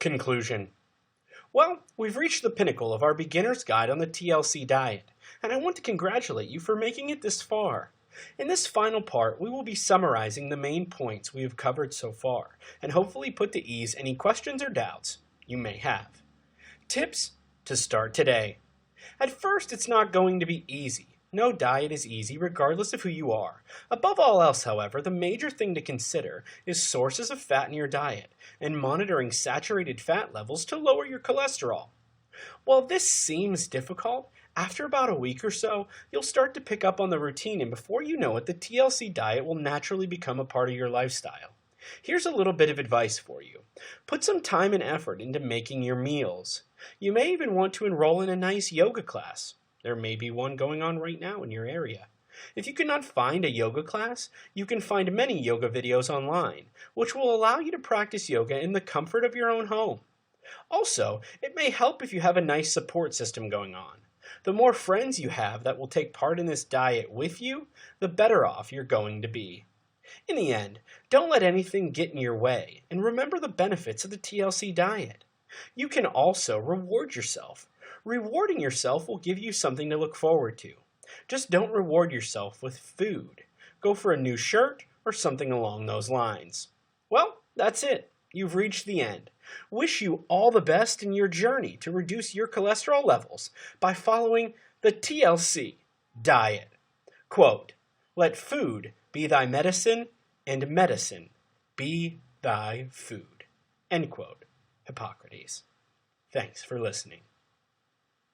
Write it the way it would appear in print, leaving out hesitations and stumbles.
Conclusion. Well, we've reached the pinnacle of our beginner's guide on the TLC diet, and I want to congratulate you for making it this far. In this final part, we will be summarizing the main points we have covered so far, and hopefully put to ease any questions or doubts you may have. Tips to start today. At first, it's not going to be easy. No diet is easy regardless of who you are. Above all else, however, the major thing to consider is sources of fat in your diet and monitoring saturated fat levels to lower your cholesterol. While this seems difficult, after about a week or so, you'll start to pick up on the routine, and before you know it, the TLC diet will naturally become a part of your lifestyle. Here's a little bit of advice for you. Put some time and effort into making your meals. You may even want to enroll in a nice yoga class. There may be one going on right now in your area. If you cannot find a yoga class, you can find many yoga videos online, which will allow you to practice yoga in the comfort of your own home. Also, it may help if you have a nice support system going on. The more friends you have that will take part in this diet with you, the better off you're going to be. In the end, don't let anything get in your way, and remember the benefits of the TLC diet. You can also reward yourself. Rewarding yourself will give you something to look forward to. Just don't reward yourself with food. Go for a new shirt or something along those lines. Well, that's it. You've reached the end. Wish you all the best in your journey to reduce your cholesterol levels by following the TLC diet. Quote, "Let food be thy medicine, and medicine be thy food." End quote. Hippocrates. Thanks for listening.